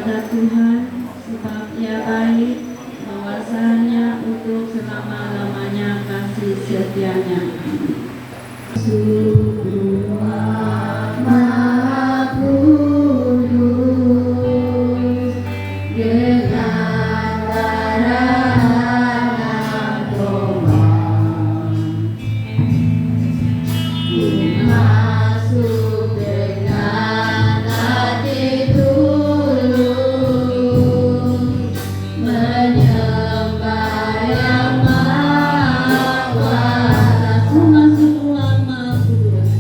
kepada Tuhan, sebab Ia baik, bahwasanya untuk selama-lamanya kasih setianya. Sungguh Maha Kudus, dengan darah anak domba, masuk dengan hati tulus, menyembah Yang Maha Kuasa. Masuk Tuhan Maha Kudus,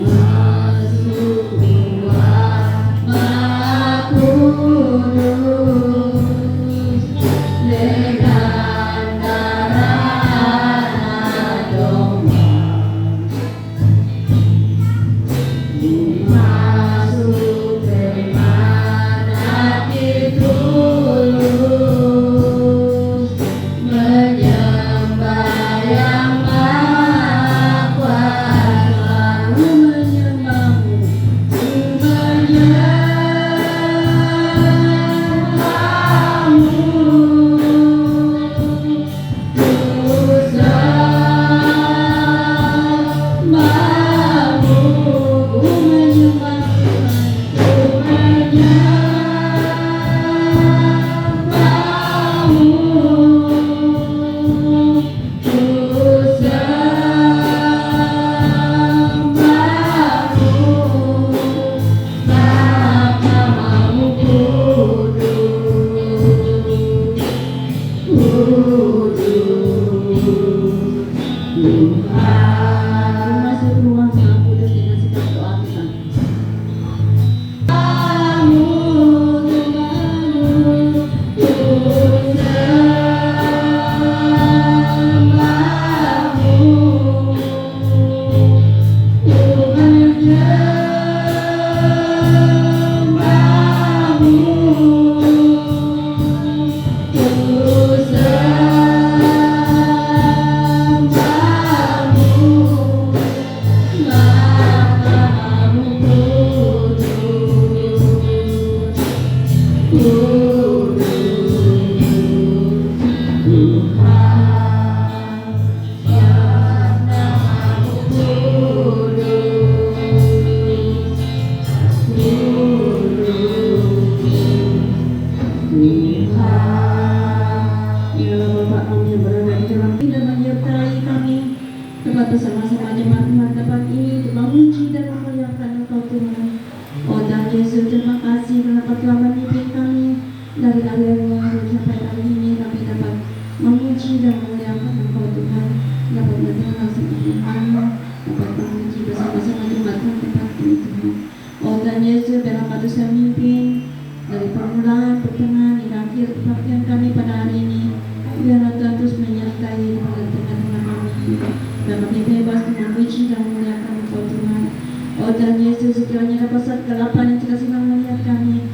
masuk Tuhan Maha Kudus, dengan darah anak domba, masuk dengan hati tulus, menyembah Yang Maha Kuasa. Menyembahmu, masuk ruang Maha Kudus dengan sikap doa kita. Dapat bersama-sama jemaat Tuhan dapat ini untuk memuji dan memuliakan Engkau Tuhan. Oh Tuhan Yesus, terima kasih karena Kau telah memimpin kami dari hari yang lalu sampai hari ini. Kami dapat memuji dan memuliakan Engkau Tuhan, dapat berterima kasih, dapat memuji bersama-sama jemaat Tuhan dapat ini Tuhan. Oh Tuhan Yesus, biarlah Kau terus memimpin dari permulaan, pertengahan, hingga akhir kebaktian kami pada hari ini. Biarlah Tuhan terus menyertai pada tengah-tengah kami, dan kami bebas memuji dan memuliakan Engkau Tuhan. Oh Tuhan Yesus, sekiranya dapat saat kegelapan yang tidak senang melihat kami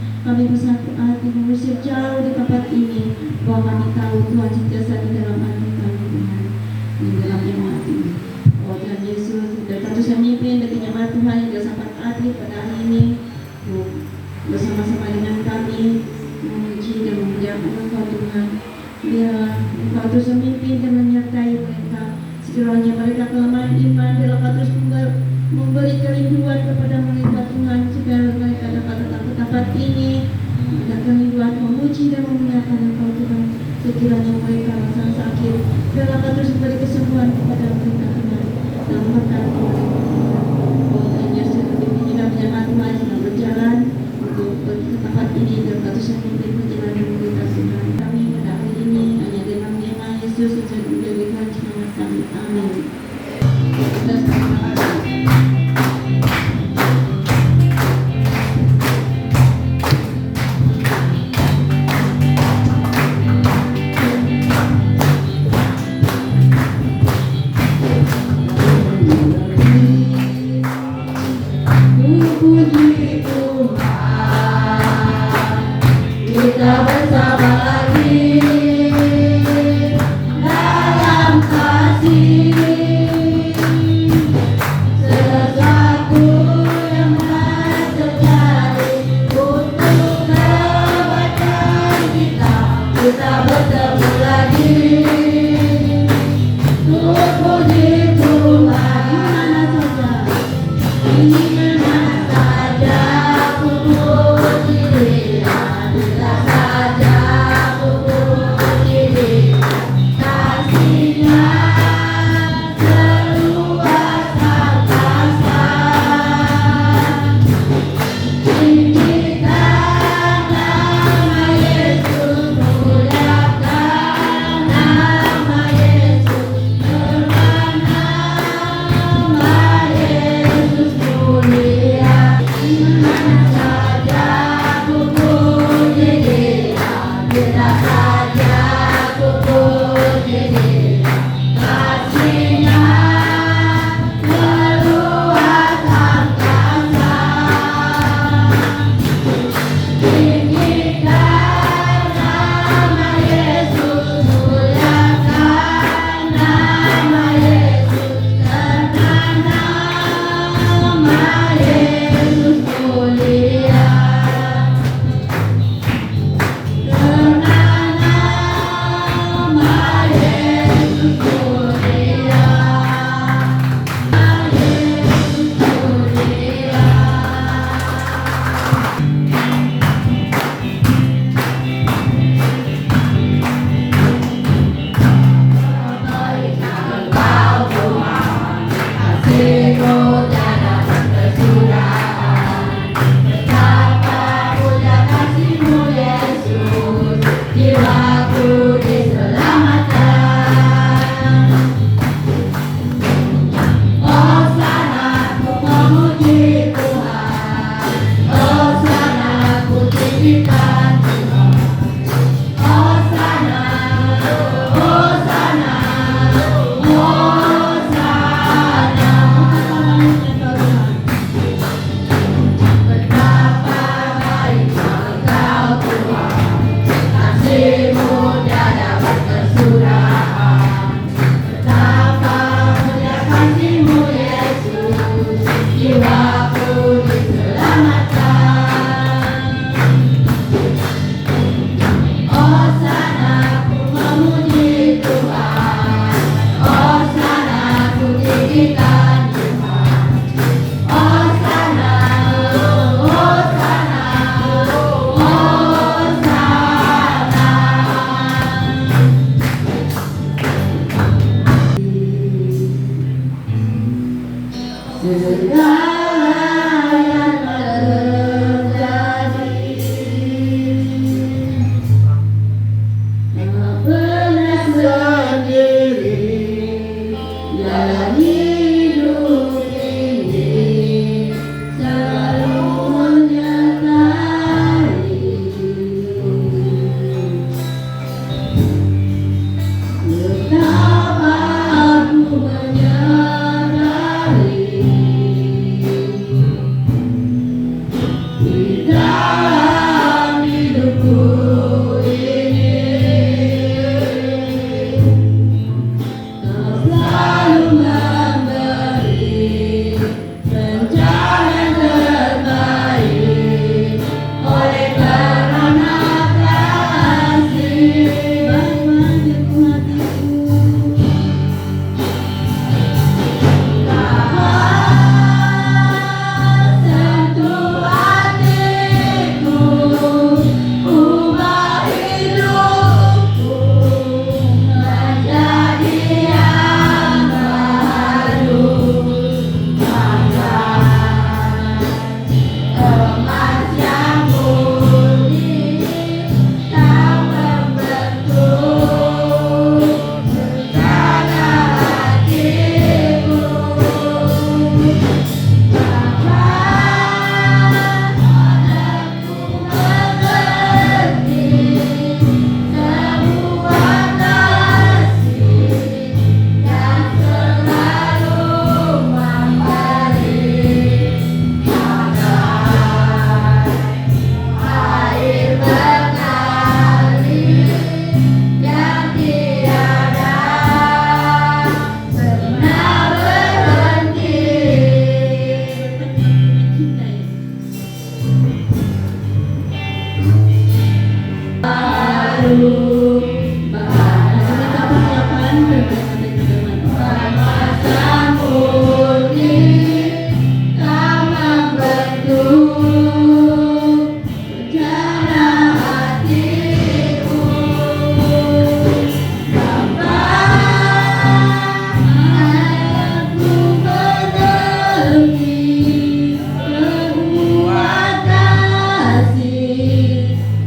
bersatu hati mengusir jauh di tempat ini, bahwa kami tahu Tuhan sentiasa di dalam hati kami Tuhan, di dalam jemaat ini. Oh Tuhan Yesus, dan terus memimpin bagi jemaat Tuhan yang sudah sampai hati pada hari ini, bersama-sama dengan kami memuji dan memuliakan Engkau Tuhan. Biarlah Engkau terus memimpin dan menyertai mereka. Sekiranya mereka kelemahan iman, biarlah Kau terus memberi kerinduan kepada mereka Tuhan, supaya mereka dapat tetap ke tempat ini, dan kerinduan memuji dan memuliakan Engkau Tuhan. Sekiranya mereka rasa sakit, biarlah Kau terus memberi kesembuhan kepada mereka Tuhan, dan memberkati mereka Tuhan. Oh Tuhan Yesus, kami juga menyembah Tuhan sedang berjalan untuk pergi ke tempat ini, dan Kau terus memimpin perjalanan mereka Tuhan. Kami pada hari ini hanya dalam nama Yesus saja menjadi Tuhan selamat kami. Amin. Puji Tuhan, kita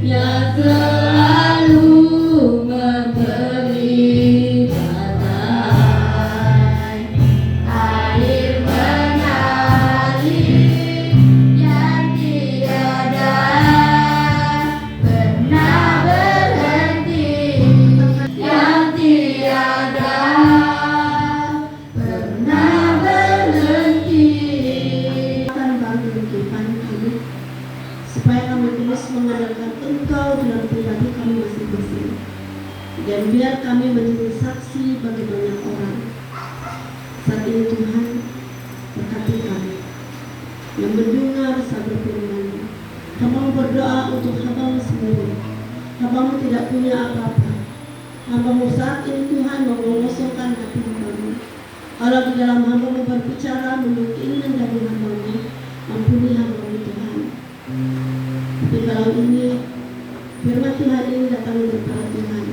Yang selalu mengandalkan Engkau dalam pribadi kami masing-masing. Dan biar kami menjadi saksi bagi banyak orang. Saat ini Tuhan, berkati kami yang mendengar sabda firman-Mu. Hamba berdoa untuk hamba-Mu sendiri. Hamba-Mu tidak punya apa-apa. Hamba-Mu saat ini Tuhan mau mengosongkan hati hamba-Mu. Kalau di dalam hamba-Mu berbicara menurut keinginan dari hamba-Mu, ampuni hamba-Mu Tuhan. Tapi kalau ini firman Tuhan ini datang dari Tuhan,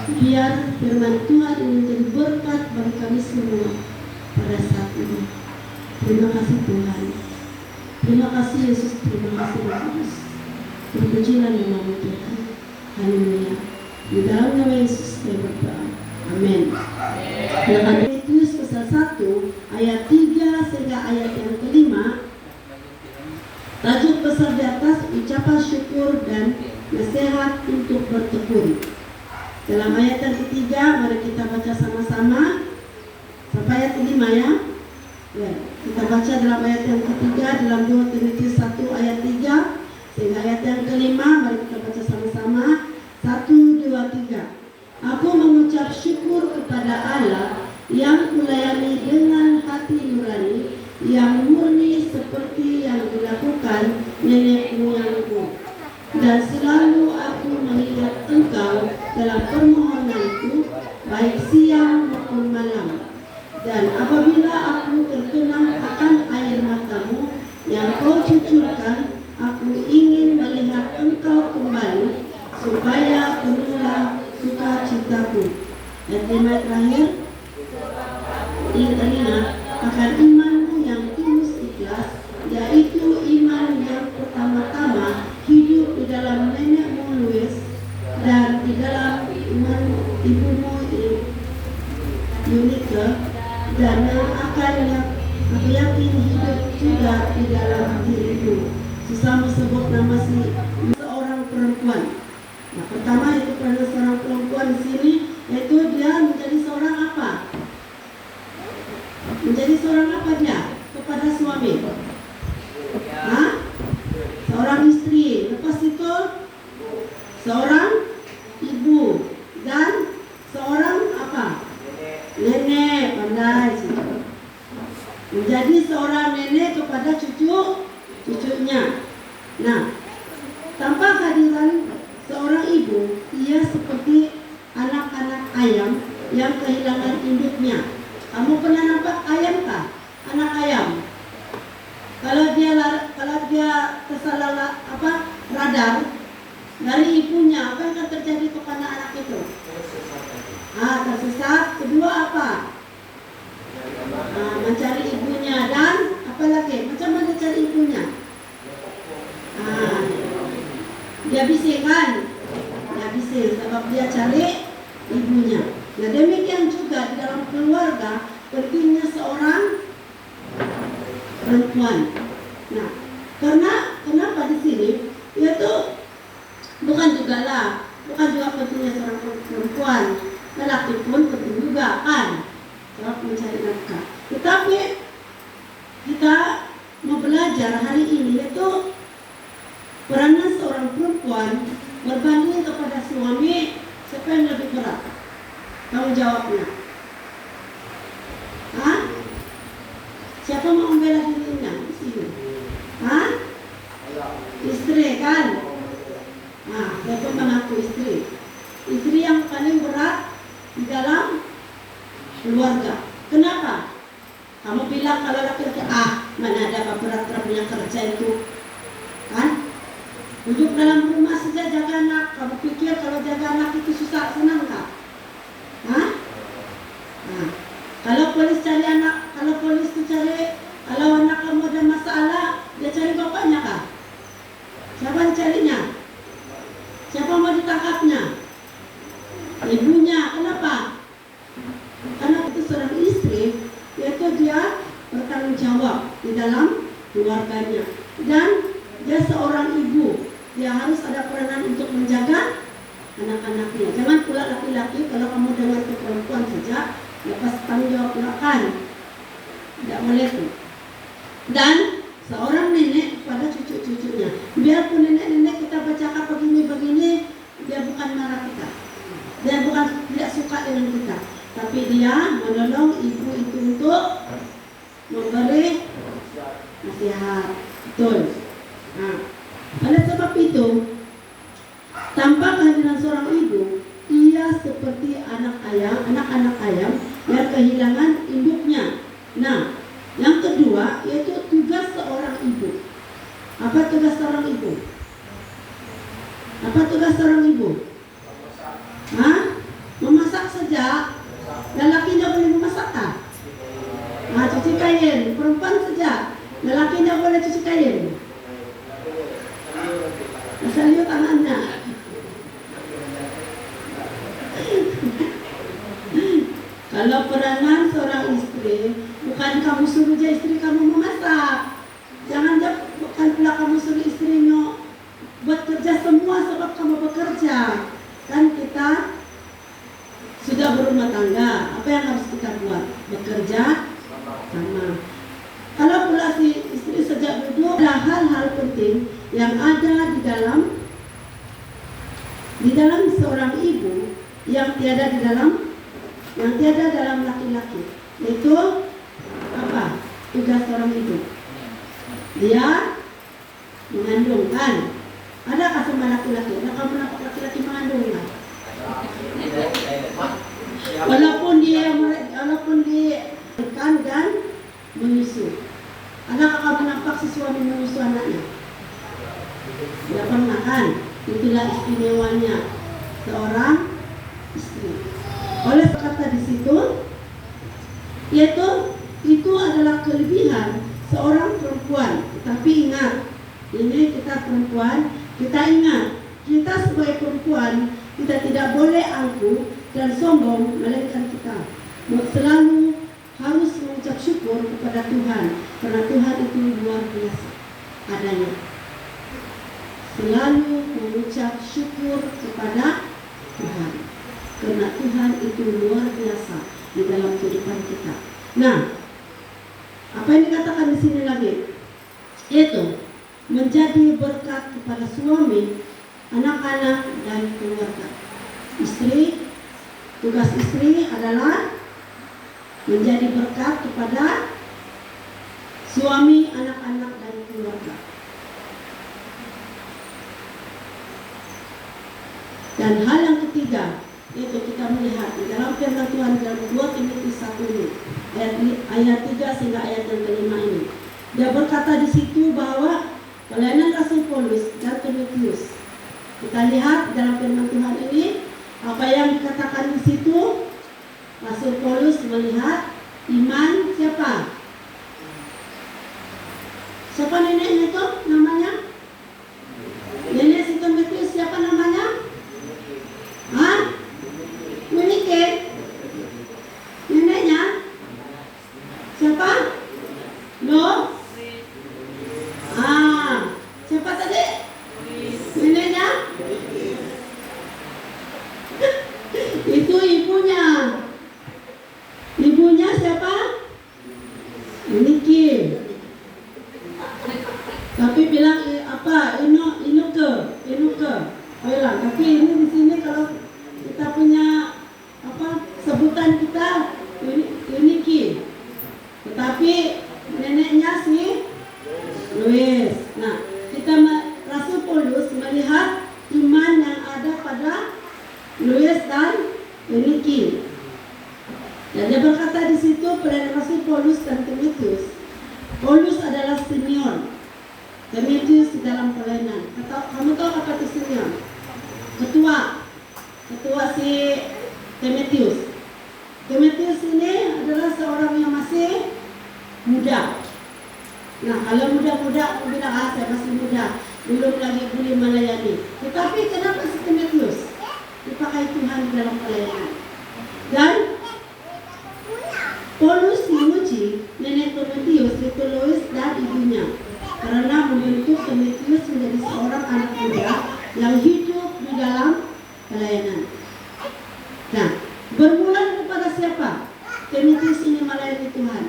biar firman Tuhan ini menjadi berkat bagi kami semua pada saat ini. Terima kasih Tuhan. Terima kasih Yesus. Terima kasih Yesus. Terpujilah nama-Mu Tuhan. Haleluya. Di dalam nama Yesus saya berdoa. Amin. Matius pasal 1 ayat 3 sehingga ayat yang kelima. Tajuk besar di atas, ucapan syukur dan nasihat untuk bertekun. Dalam ayat yang ketiga, mari kita baca sama-sama sampai ayat kelima ya. Ya, kita baca dalam ayat yang ketiga dalam 2 Timotius 1 ayat 3 sehingga ayat yang kelima. Mari kita baca sama-sama. 1, 2, 3. Aku mengucap syukur kepada Allah yang kulayani dengan hati nurani yang murni seperti yang dilakukan nenek moyangku. Dan selalu aku mengingat Engkau dalam permohonanku baik siang maupun malam. Dan apabila aku terkenang akan air mata-Mu yang Kau cucurkan, aku ingin melihat Engkau kembali supaya penuhlah sukacitaku. Dan tema terakhir, ingat akan iman-Mu yang tulus ikhlas, yaitu iman yang pertama-tama hidup di dalam nenekmu Louis dan di dalam iman ibumu Yunike, dan yang akan aku yakin hidup juga di dalam dirimu. Sesama sebut nama seorang perempuan. Nah, pertama itu pada seorang perempuan di sini, yaitu dia menjadi seorang apa? Menjadi seorang apa dia kepada suami? Hah? Seorang istri. Lepas itu seorang ibu dan seorang apa? Nenek. Pandai sih. Menjadi seorang nenek kepada cucunya. Nah, tanpa kehadiran seorang ibu, ia seperti anak-anak ayam yang kehilangan induknya. Kamu pernah nampak ayam kah? Anak ayam. Kalau dia tersalah radar dari ibunya, apa yang akan terjadi kepada anak itu? Tersesat. Kedua apa? Mencari ibunya. Dan apa lagi? Macam mana cari ibunya? Dia bising kan? Dia bising sebab dia cari ibunya. Nah, demikian juga di dalam keluarga pentingnya seorang perempuan. Nah, kenapa di sini? Yaitu bukan juga pentingnya seorang perempuan, lelaki pun penting juga kan, sebab mencari nafkah. Tetapi kita mau belajar hari ini yaitu peranan seorang perempuan berbanding kepada suami, siapa yang lebih berat tanggung jawabnya? Siapa mau membela dirinya di sini? Istri kan? Siapa mengaku istri? Istri yang paling berat di dalam keluarga. Kenapa? Kamu bilang kalau laki-laki, mana ada apa berat punya kerja itu? Kan? Duduk dalam rumah saja jaga anak. Kamu pikir kalau jaga anak itu susah, senang tak? Kalau polis cari anak, kalau anak kamu ada masalah, dia cari bapaknya kah? Siapa yang carinya? Siapa mau ditangkapnya? Ibunya. Kenapa? Karena itu seorang istri, yaitu dia bertanggung jawab di dalam keluarganya. Dan dia seorang ibu, dia harus ada peranan untuk menjaga anak-anaknya. Jangan pula laki-laki, kalau kamu dengan perempuan saja, lepas tanggung jawab kan? Tidak boleh tuh. Dan seorang nenek pada cucu-cucunya, biarpun nenek-nenek itu, tanpa kehadiran seorang ibu, ia seperti anak-anak ayam yang kehilangan induknya. Nah, yang kedua yaitu tugas seorang ibu. Apa tugas seorang ibu? Apa tugas seorang ibu? Hah? Memasak saja. Lelakinya boleh memasak tak? Nah, cuci kain. Perempuan saja. Lelakinya boleh cuci kain. Asal lihat tangannya. Kalau peranan seorang istri, bukan kamu suruh aja istri kamu memasak. Jangan bukan pula kamu suruh istrinya buat kerja semua sebab kamu bekerja. Kan kita sudah berumah tangga, apa yang harus kita buat? Bekerja sama. Kalau pula si istri sejak duduk, ada hal-hal penting yang ada di dalam seorang ibu yang tiada dalam laki-laki. Itu apa? Tugas seorang ibu. Dia mengandung, kan? Adakah semua laki-laki? Adakah menampak laki-laki mengandung? Kan? Walaupun dia dan menyusu. Adakah kamu nampak si suami menyusu anaknya? Tidak pernah, kan? Itulah istimewanya seorang istri. Oleh kata di situ, yaitu itu adalah kelebihan seorang perempuan. Tetapi ingat, ini kita perempuan, kita ingat, kita sebagai perempuan, kita tidak boleh angkuh dan sombong, melainkan kita selalu harus mengucap syukur kepada Tuhan, karena Tuhan itu luar biasa adanya. Selalu mengucap syukur kepada Tuhan, karena Tuhan itu luar biasa di dalam kehidupan kita. Nah, apa yang dikatakan di sini lagi? Yaitu menjadi berkat kepada suami, anak-anak, dan keluarga. Istri, tugas istri adalah menjadi berkat kepada suami, anak-anak, dan keluarga. Dan hal yang ketiga, itu kita melihat di dalam firman Tuhan dalam 2 Timotius 1 ini, ayat 3 sehingga ayat yang kelima ini. Dia berkata di situ bahwa pelayanan Rasul Paulus dan Timotius. Kita lihat dalam firman Tuhan ini apa yang dikatakan di situ. Rasul Paulus melihat iman siapa? Siapa neneknya itu namanya? Nenek si Timotius siapa namanya? Hah? Menike? Neneknya? Siapa? Lo? Siapa tadi? Neneknya? Itu ibunya. Ibunya siapa? Niki. Tapi bilang apa? Inuke. Bilang. Tapi ini di sini kalau kita punya apa sebutan kita Niki. Tetapi neneknya si Louis. Nah, Rasul Paulus melihat iman yang ada pada Louis dan Niki. Dan dia berkata di situ pelayanan Rasul Paulus dan Timotius. Paulus adalah senior, Timotius di dalam pelayanan. Kamu tahu apa itu senior? Ketua si Timotius. Timotius ini adalah seorang yang masih muda. Nah, kalau muda-muda, aku bilang saya masih muda, belum lagi boleh melayani. Tetapi kenapa si Timotius dipakai Tuhan di dalam pelayanan? Dan Paulus memuji nenek Timotius, yaitu Lois dan ibunya, karena membentuk Timotius menjadi seorang anak muda yang hidup di dalam pelayanan. Nah, bermula daripada siapa? Timotius ini melayani Tuhan.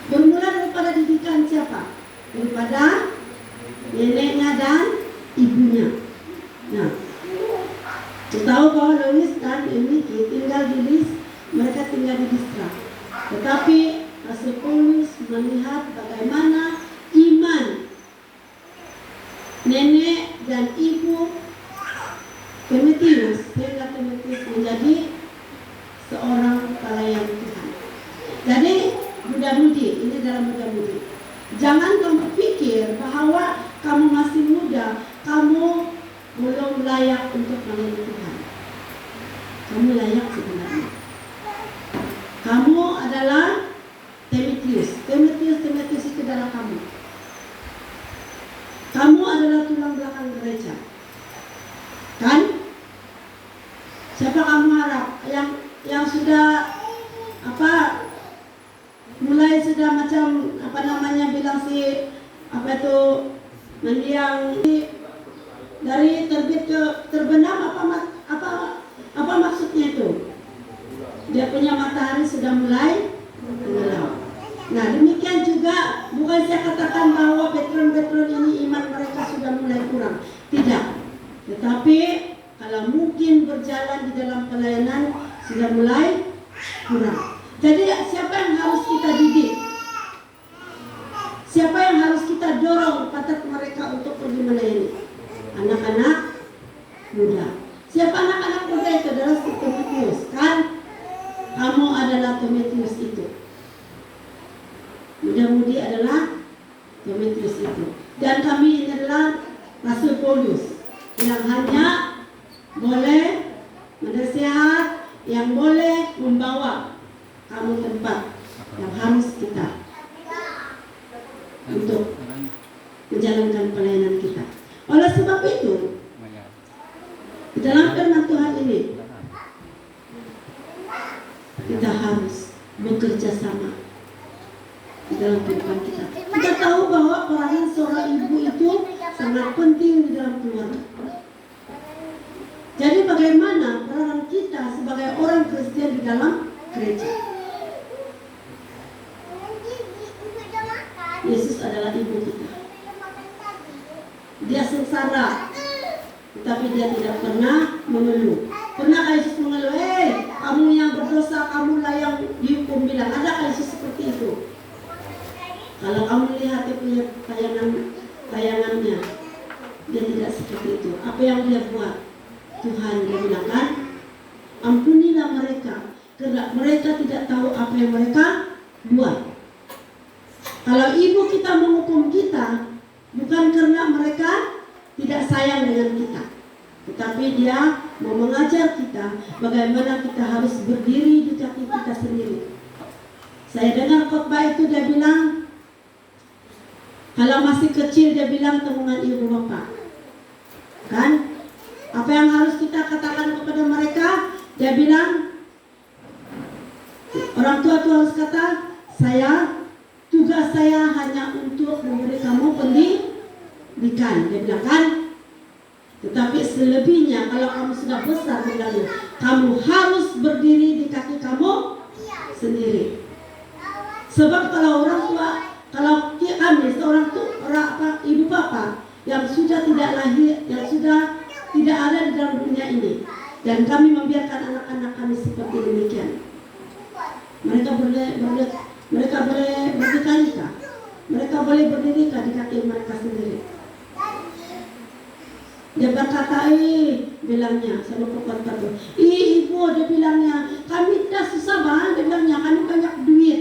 Bermula daripada didikan siapa? Daripada neneknya dan ibunya. Nah, kita tahu bahwa Lois dan Niki tinggal di mereka tinggal di Listra. Tetapi Rasul Paulus melihat bagaimana iman nenek dan ibu Timotius, sehingga Timotius menjadi seorang pelayan Tuhan. Jadi muda-mudi, ini dalam muda-mudi. Jangan kamu pikir bahwa kamu masih muda, kamu belum layak untuk melayani Tuhan. Kamu layak sebenarnya. Kamu adalah Timotius. Timotius itu adalah kamu. Kamu adalah tulang belakang gereja. Kan? Siapa kamu harap yang sudah mulai sudah macam bilang si mendiang dari terbit ke terbenam, apa maksudnya itu? Dia punya matahari sudah mulai tenggelam. Nah, demikian juga bukan saya katakan bahwa veteran-veteran ini iman mereka sudah mulai kurang. Tidak. Tetapi kalau mungkin berjalan di dalam pelayanan sudah mulai kurang. Jadi siapa yang harus kita didik? Siapa yang harus kita dorong patat mereka untuk pergi melayani? Anak-anak muda. Siapa anak-anak muda itu? Adalah Timotius, kan? Kamu adalah Timotius itu. Muda-mudi adalah Timotius itu. Dan kami ini adalah Rasul Paulus yang hanya boleh menasihat, yang boleh membawa kamu tempat yang harus kita untuk menjalankan pelayanan kita. Oleh sebab itu, di dalam firman Tuhan ini kita harus bekerja sama di dalam kehidupan kita. Kita tahu bahwa peranan seorang ibu itu sangat penting di dalam keluarga. Jadi bagaimana peranan kita sebagai orang Kristen di dalam gereja? Yesus adalah ibu kita. Dia sengsara, tetapi dia tidak pernah mengeluh. Pernah Yesus mengeluh, kamu yang berdosa, kamulah yang dihukum, bilang? Ada Yesus seperti itu? Kalau kamu lihat dia punya tayangannya, dia tidak seperti itu. Apa yang dia buat? Tuhan dia bilang, kan, ampunilah mereka, karena mereka tidak tahu apa yang mereka buat. Kalau ibu kita menghukum kita, bukan karena mereka tidak sayang dengan kita, tetapi dia mau mengajar kita bagaimana kita harus berdiri di kaki kita sendiri. Saya dengar khotbah itu, dia bilang, kalau masih kecil dia bilang temukan ibu bapak. Kan? Apa yang harus kita katakan kepada mereka? Dia bilang, orang tua itu harus kata, tugas saya hanya untuk memberi kamu pendidikan. Dia bilang, kan? Tetapi selebihnya kalau kamu sudah besar, bilangnya, kamu harus berdiri di kaki kamu sendiri. Sebab kalau orang tua, kalau kami seorang ibu bapak yang sudah tidak lahir, yang sudah tidak ada di dalam dunia ini, dan kami membiarkan anak-anak kami seperti demikian, mereka boleh berdikah, mereka boleh berdiri di kaki mereka sendiri. Dia berkata, bilangnya sama perempuan itu, ibu, dia bilangnya, kami tidak susah bang, dia bilangnya, kami banyak duit.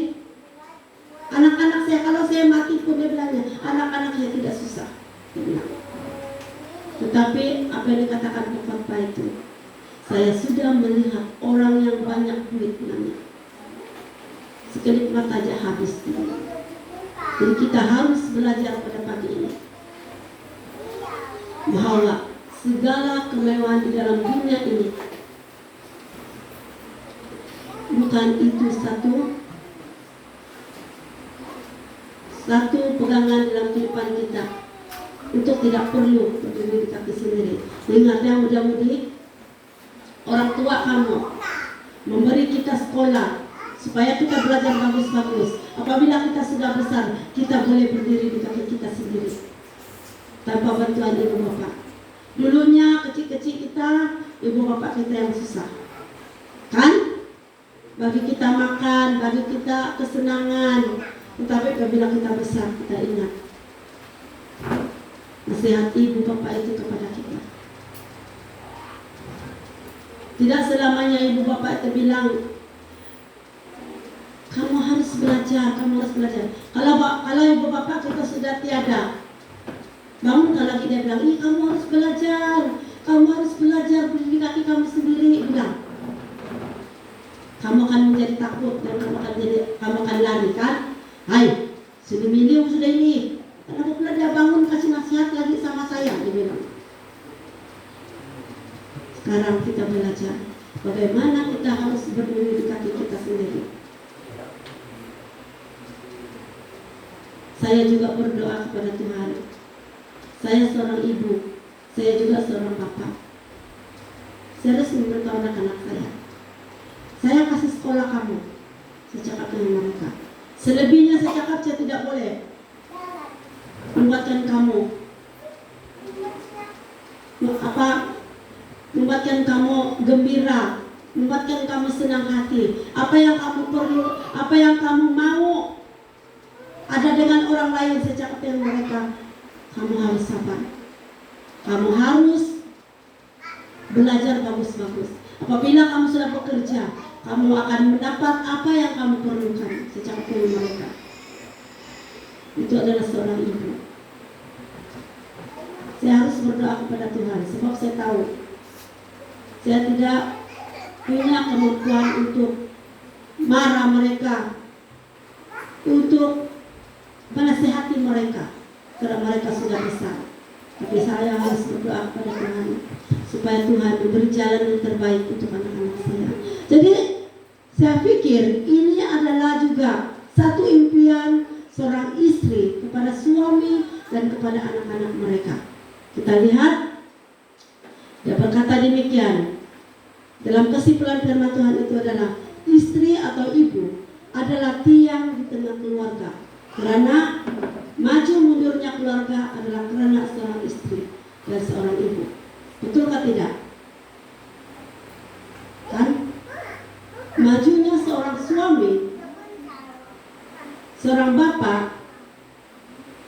Anak-anak saya, kalau saya mati pun, dia bilangnya, anak-anak saya tidak susah, dia bilang. Tetapi apa yang dikatakan perempuan itu, saya sudah melihat orang yang banyak duit, bilangnya, sekelip mata aja habis. Jadi kita harus belajar pada pagi ini bahwa segala kemewahan di dalam dunia ini bukan itu satu pegangan dalam kehidupan kita untuk tidak perlu berdiri di kaki sendiri. Ingat ya, mudah-mudi orang tua kamu memberi kita sekolah supaya kita belajar bagus-bagus. Apabila kita sudah besar, kita boleh berdiri di kaki kita sendiri tanpa bantuan ibu bapak. Dulunya kecil-kecil kita, ibu bapak kita yang susah, kan? Bagi kita makan, bagi kita kesenangan. Tetapi apabila kita besar, kita ingat nasihat ibu bapak itu kepada Tidak selamanya ibu bapak itu bilang kamu harus belajar, kamu harus belajar. Kalau ibu bapak kita sudah tiada, bangunkan lagi dia bilang, ini kamu harus belajar, berdiri kaki kamu sendiri. Bilang, kamu akan menjadi takut dan kamu akan lari kan? Hai, sudah milih sudah ini. Kenapa pula dia bangun kasih nasihat lagi sama saya? Dia bilang. Sekarang kita belajar bagaimana kita harus berdiri di kaki kita sendiri. Saya juga berdoa kepada Tuhan. Saya seorang ibu, saya juga seorang bapak. Saya harus memberitahu anak-anak saya. Saya kasih sekolah kamu. Saya cakap dengan mereka. Selebihnya saya cakap saya tidak boleh membuatkan kamu membuatkan kamu gembira, membuatkan kamu senang hati. Apa yang kamu perlu, apa yang kamu mau ada dengan orang lain. Saya cakap dengan mereka, kamu harus sabar, kamu harus belajar bagus-bagus. Apabila kamu sudah bekerja, kamu akan mendapat apa yang kamu perlukan. Saya cakap dengan mereka. Itu adalah seorang ibu. Saya harus berdoa kepada Tuhan, sebab saya tahu saya tidak punya kemampuan untuk marah mereka, untuk menasihati mereka, karena mereka sudah besar. Tapi saya harus berdoa kepada Tuhan supaya Tuhan memberi jalan yang terbaik untuk anak-anak saya. Jadi saya pikir ini adalah juga satu impian seorang istri kepada suami dan kepada anak-anak mereka. Kita lihat, dia berkata demikian dalam kesimpulan firman Tuhan itu adalah istri atau ibu adalah tiang di tengah keluarga. Karena maju mundurnya keluarga adalah karena seorang istri dan seorang ibu. Betulkah tidak? Kan? Majunya seorang suami, seorang bapak,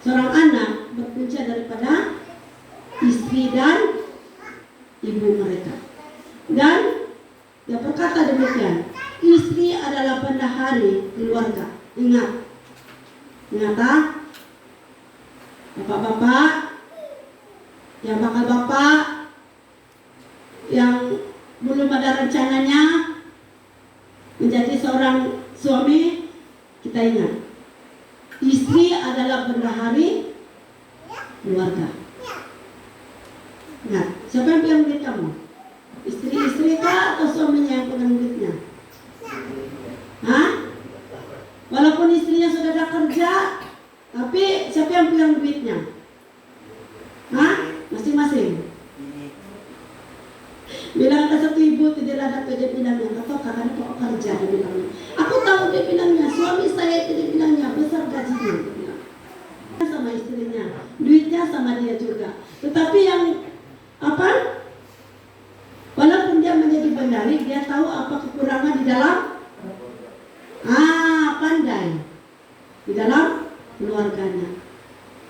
seorang anak berpunca daripada istri dan ibu mereka. Dan dia berkata demikian, istri adalah bendahari keluarga. Ingat, bapak-bapak, yang bakal bapak, yang belum ada rencananya menjadi seorang suami, kita ingat, istri adalah bendahari keluarga. Ingat, siapa yang pegang duit kamu? Istri kah atau suaminya yang pegang duitnya? Hah? Walaupun istrinya sudah ada kerja, tapi siapa yang pegang duitnya? Hah? Masing-masing. Bilang ada satu ibu tidak ada kerja, bilangnya, atau kakaknya kok kerja, dia bilangnya. Aku tahu, dia bilangnya, suami saya tidak bilangnya besar gajinya, dia bilang. Sama istrinya, duitnya sama dia juga. Tetapi yang apa? Walaupun dia menjadi bendahari, dia tahu apa kekurangan di dalam pandai di dalam keluarganya.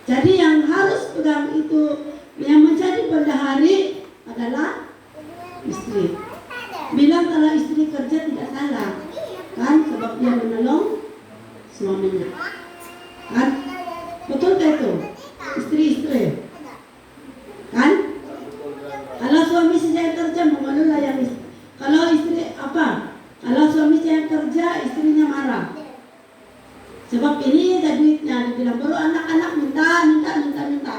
Jadi yang harus pegang itu, yang menjadi bendahari adalah istri. Bilang kalau istri kerja tidak salah, kan? Sebab dia menolong suaminya, kan? Betul tak itu? Istri-istri, kan? Kalau suami saya kerja, mengelola yang istri. Kalau istri apa? Kalau suami saya kerja, istrinya marah. Sebab ini ada duitnya, dibilang baru anak-anak minta.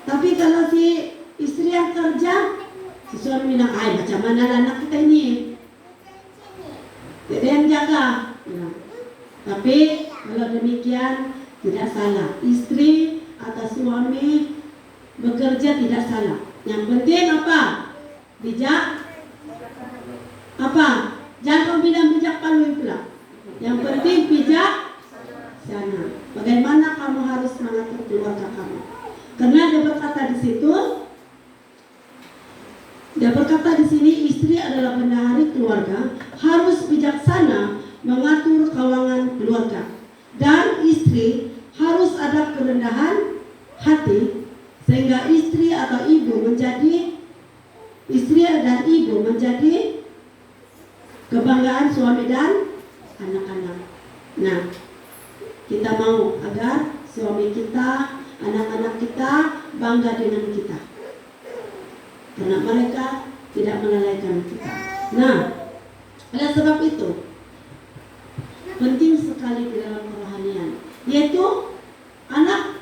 Tapi kalau si istri yang kerja, si suami bilang, macam mana anak kita ini? Tidak yang jaga. Ya. Tapi kalau demikian tidak salah. Istri atau suami bekerja tidak salah. Yang penting apa? Bijak. Apa? Jangan kau bilang bijak palu pula. Yang penting bijak sana. Bagaimana kamu harus mengatur keluarga kamu? Karena dia berkata di situ, dia berkata di sini, istri adalah bendahari keluarga, harus bijaksana mengatur keuangan keluarga, dan istri harus ada kerendahan hati, sehingga istri atau ibu menjadi Istri dan ibu menjadi kebanggaan suami dan anak-anak. Nah, kita mau agar suami kita, anak-anak kita bangga dengan kita, karena mereka tidak melalaikan kita. Nah, oleh sebab itu penting sekali di dalam kerohanian, yaitu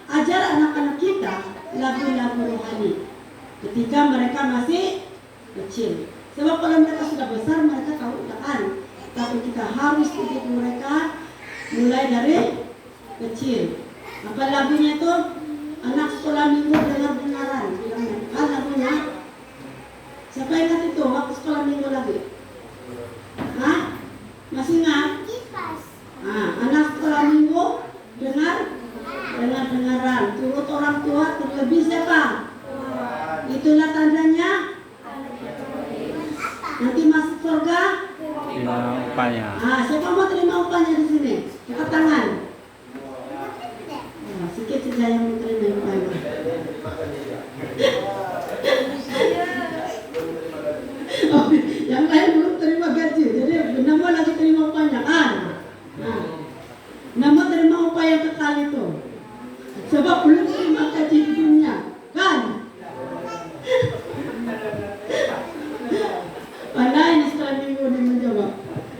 ajar anak-anak kita lagu-lagu rohani ketika mereka masih kecil. Sebab kalau mereka sudah besar, mereka tahu kan. Tapi kita harus didik mereka mulai dari kecil. Apa lagunya itu? Anak sekolah minggu dengar-dengaran, bilangnya. Kan lagunya? Siapa ingat itu waktu sekolah minggu lagi? Hah? Masih ingat? Anak sekolah minggu dengar-dengaran, turut orang tua, terlebih siapa? Itulah tandanya nanti masuk surga. Terima upahnya. Siapa mau terima upahnya di sini? Angkat tangan. Sikit saja yang mau terima upahnya. Yang lain belum terima gaji, jadi nama lagi terima upahnya kan? Nama terima upah yang kekal itu. Sebab belum terima gaji di dunia, kan? Pandai ini setelah minggu ini menjawab.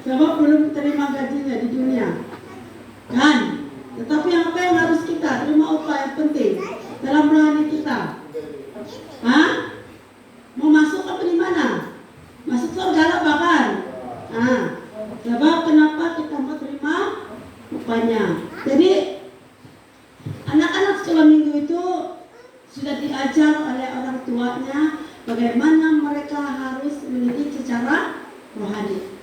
Sebab belum terima gajinya di dunia, kan? Tetapi apa yang harus kita terima upah yang penting dalam rohani kita? Mau masuk apa di mana? Masuk surga lah bahkan. Sebab kenapa kita mau terima upahnya? Jadi anak-anak sekolah minggu itu sudah diajar oleh orang tuanya bagaimana mereka harus mendidik secara rohani.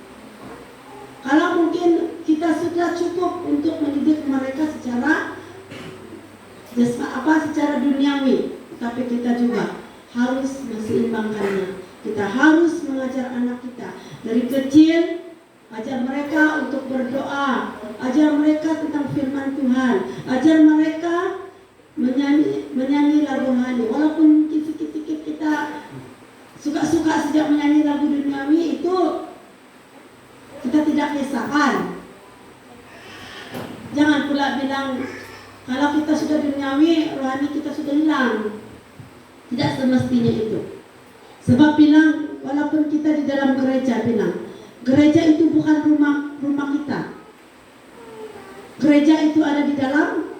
Kalau mungkin kita sudah cukup untuk mendidik mereka secara secara duniawi, tapi kita juga harus menseimbangkannya. Kita harus mengajar anak kita dari kecil, ajar mereka untuk berdoa, ajar mereka tentang firman Tuhan, ajar mereka menyanyi lagu rohani. Walaupun sedikit-sedikit kita suka-suka sejak menyanyi lagu duniawi itu, kita tidak kisahkan. Jangan pula bilang kalau kita sudah duniawi, rohani kita sudah hilang. Tidak semestinya itu. Sebab bilang walaupun kita di dalam gereja, bilang gereja itu bukan rumah kita. Gereja itu ada di dalam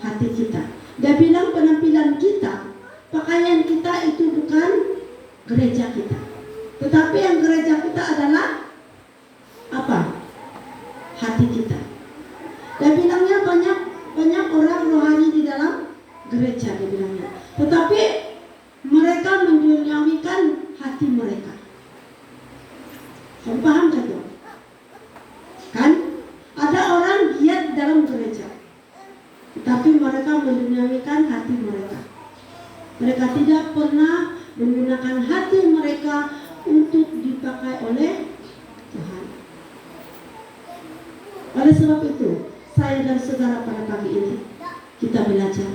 hati kita. Dia bilang penampilan kita, pakaian kita itu bukan gereja kita. Tetapi yang gereja kita adalah apa? Hati kita. Dia bilangnya banyak orang rohani di dalam gereja, dia bilangnya. Tetapi mereka menduniawikan hati mereka. Kamu paham kan tuh? Kan? Ada orang giat dalam gereja, tetapi mereka menduniawikan hati mereka. Mereka tidak pernah menggunakan hati mereka untuk dipakai oleh Tuhan. Oleh sebab itu, saya dan saudara pada pagi ini kita belajar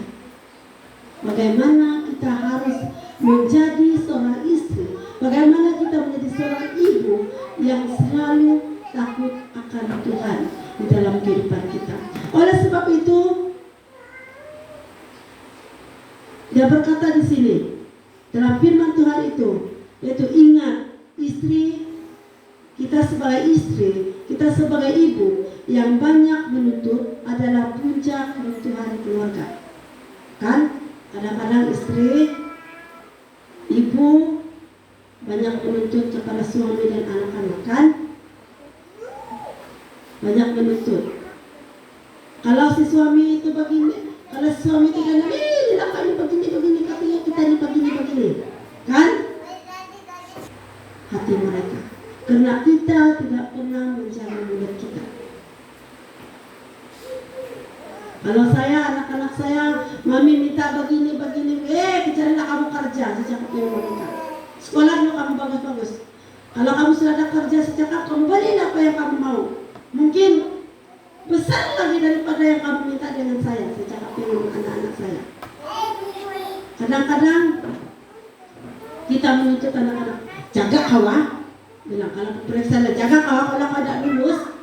bagaimana kita harus menjadi seorang istri, bagaimana kita menjadi seorang ibu yang selalu takut akan Tuhan di dalam kehidupan kita. Oleh sebab itu, dia berkata di sini dalam firman Tuhan itu, yaitu ingat istri, kita sebagai istri, kita sebagai ibu yang banyak menuntut adalah puncak kebutuhan keluarga. Kan? Kadang-kadang istri, ibu banyak menuntut kepada suami dan anak-anak, kan? Banyak menuntut. Kalau si suami itu begini, kalau si suami itu bilang, kenapa ini begini, katanya kita ini begini, kan? Hati mereka, karena kita tidak pernah menjaga mulut kita. Kalau saya, anak-anak saya, mami minta begini, carilah kamu kerja, saya cakap dengan mereka. Sekolah dulu kamu bagus-bagus. Kalau kamu sudah ada kerja, saya cakap kamu beli apa yang kamu mau. Mungkin besar lagi daripada yang kamu minta dengan saya cakap dengan anak-anak saya. Kadang-kadang kita menuntut anak-anak, jaga Hawa, bilang kalau pemeriksaan jaga Hawa kalau kau tidak lulus.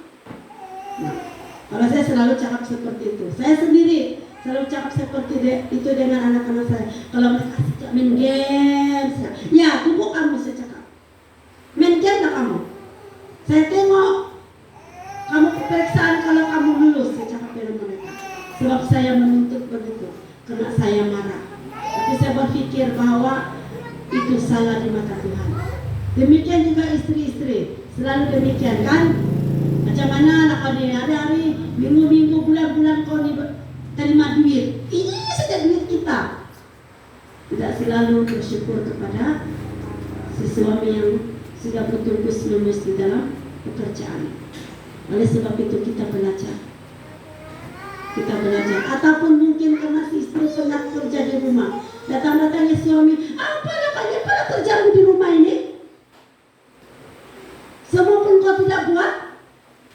Nah, kalau saya selalu cakap seperti itu, saya sendiri selalu cakap seperti itu dengan anak-anak saya. Kalau mereka suka main games, ya tubuh kamu saya cakap, main game tak kamu? Saya tengok kamu pemeriksaan kalau kamu lulus, saya cakap dengan mereka. Sebab saya menuntut begitu, karena saya marah. Tapi saya berpikir bahwa itu salah di mata Tuhan. Demikian juga istri-istri, selalu demikian kan? Macam mana anak kau ni hari-hari, minggu-minggu, bulan-bulan kau ni terima duit. Ini saja duit kita. Tidak selalu bersyukur kepada si suami yang sudah bertungkus-menerus di dalam pekerjaan. Oleh sebab itu kita belajar. Kita belajar. Ataupun mungkin karena si istri pernah kerja di rumah, datang-datangnya suami, apalah kalian pada kerjamu di rumah ini? Semua pun kau tidak buat?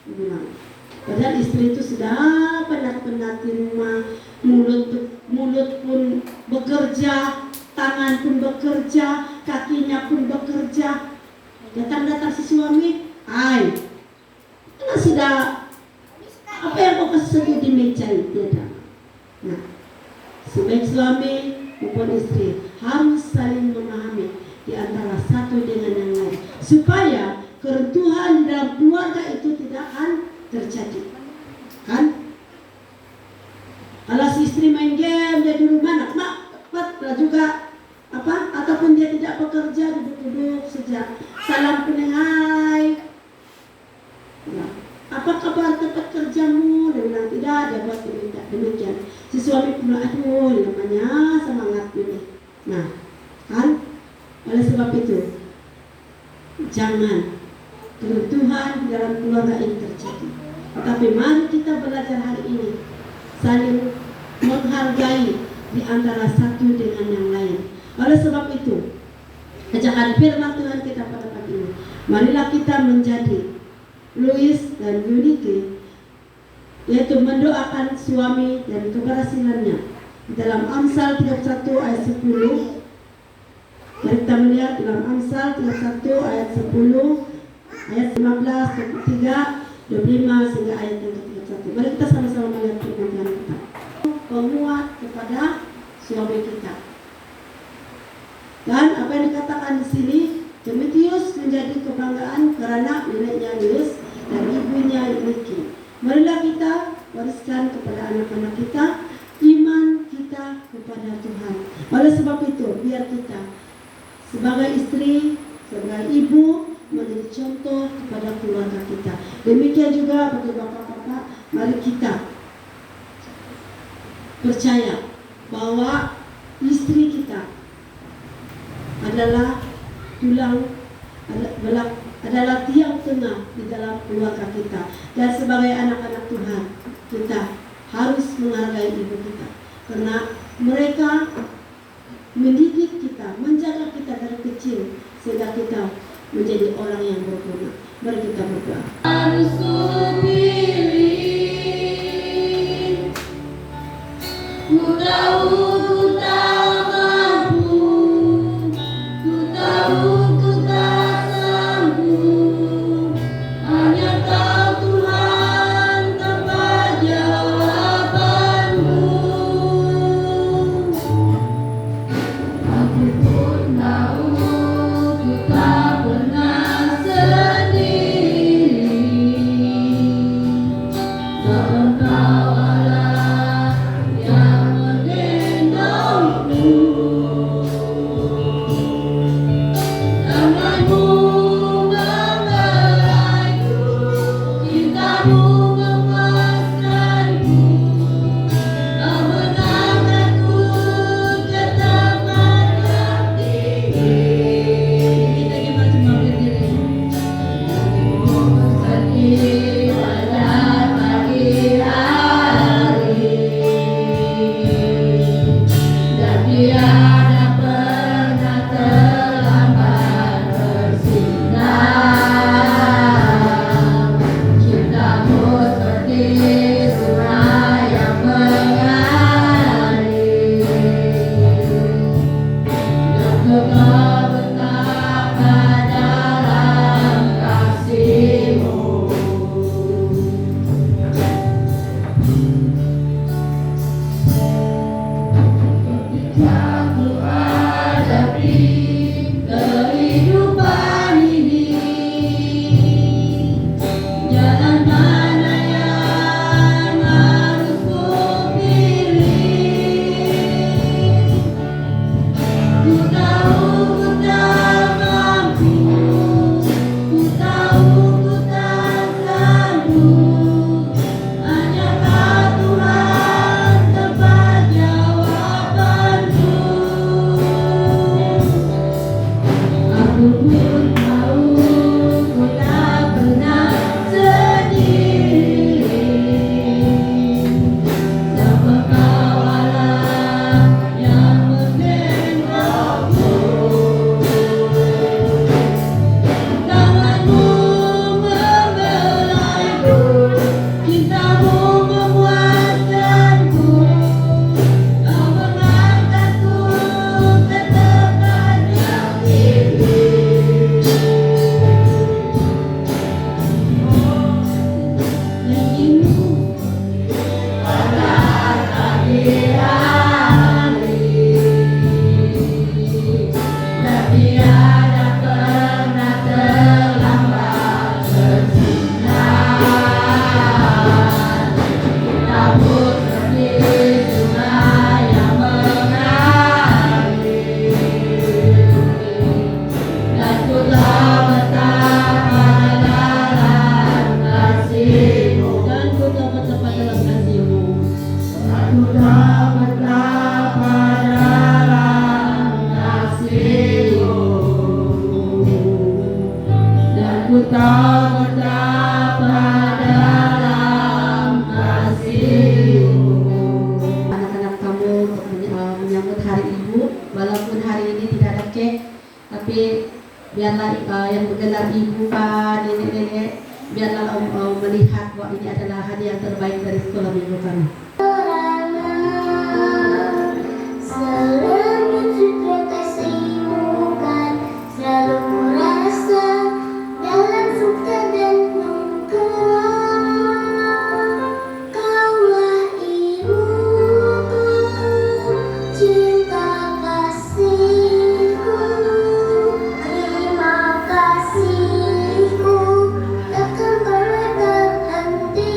Bilang. Padahal istri itu sudah penat-penat di rumah, mulut pun bekerja, tangan pun bekerja, kakinya pun bekerja. Datang-datang si suami, hai, karena sudah apa yang kau kasih di meja itu ada. Nah, sebaik suami maupun istri harus saling memahami di antara satu dengan yang lain, supaya keruntuhan di dalam keluarga itu tidak akan terjadi. Kan? Kalau si istri main game dia di rumah, nak juga apa? Ataupun dia tidak bekerja, duduk-duduk saja, salam kuning hai. Nah, apa kabar tempat kerjamu? Dia bilang tidak, dia buat demikian. Si suami pula, aduh, namanya semangat ini. Nah, kan? Oleh sebab itu, jangan keruntuhan di dalam keluarga ini terjadi. Tetapi mari kita belajar hari ini saling menghargai di antara satu dengan yang lain. Oleh sebab itu, ajakan firman Tuhan kita pada pagi ini, marilah kita menjadi Louis dan Yunike, yaitu mendoakan suami dan keberhasilannya. Dalam Amsal 31 ayat 10, mari kita melihat dalam Amsal 31 ayat 10, ayat 15, 23, 25 sehingga ayat yang ke-31. Mari kita sama-sama melihat firman Tuhan kita. Penguat kepada suami kita. Dan apa yang dikatakan di sini, Timotius menjadi kebanggaan karena neneknya Yus dan ibunya Yunike. Marilah kita wariskan kepada anak-anak kita iman kita kepada Tuhan. Oleh sebab itu, biar kita sebagai istri, sebagai ibu menjadi contoh kepada keluarga kita. Demikian juga bagi bapak-bapak, mari kita percaya bahwa istri kita adalah tulang, adalah tiang tengah di dalam keluarga kita. Dan sebagai anak-anak Tuhan, kita harus menghargai ibu kita, karena mereka mendidik kita, menjaga kita dari kecil sehingga kita menjadi orang yang berguna. Mari kita berdoa. Harus kupilih, ku tahu ku tak mampu, ku tahu ku tak sanggup, hanya Kau Tuhan tempat jawabanmu. Aku pun tahu ku tak pernah sendiri, sebab Kau Allah yang menggendongku. Tanganmu menggelaiku, cintamu memuaskanku, Kau mengangkatku ke tempat yang tinggi. Kita gimana cuma berdiri. Sedih pada pagi hari, dan tiada pernah terlambat bersinar. Cintamu seperti sungai yang mengalir, dan kekal betapa terdapat dalam kasih-Mu. Anak-anak kamu untuk menyambut hari Ibu, walaupun hari ini tidak ada kek, tapi biarlah yang bergelar ibu, pak, nenek-nenek, biarlah melihat bahwa ini adalah hadiah yang terbaik dari sekolah minggu kami. Selalu juga kasih-Mu kan selalu kurasa dalam suka dan duka. Kaulah ibuku, cinta kasihku, terima kasihku takkan pernah terhenti.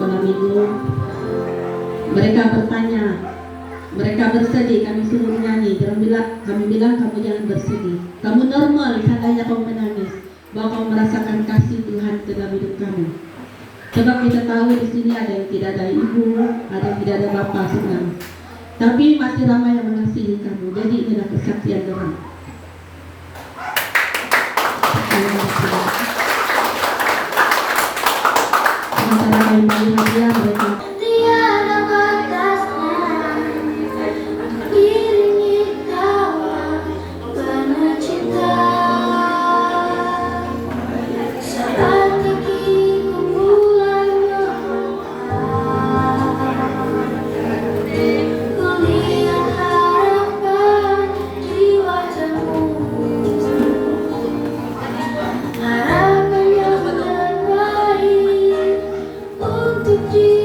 sekolah minggu. Mereka bertanya, mereka bersedih, kami suruh menyanyi. Kami bilang kamu jangan bersedih. Kamu normal, seandainya kamu menangis, bahwa kamu merasakan kasih Tuhan ke dalam hidup kamu. Sebab kita tahu di sini ada yang tidak ada ibu, ada yang tidak ada bapak senang. Tapi masih ramai yang mengasihi kamu. Jadi inilah kesaksian Tuhan. Sementara kami bagi hadiah mereka. Tiada batasnya, iringi tawa penuh cinta. Saat kakiku mulai melangkah, kulihat harapan di wajahmu, harapan yang terbaik untuk diri.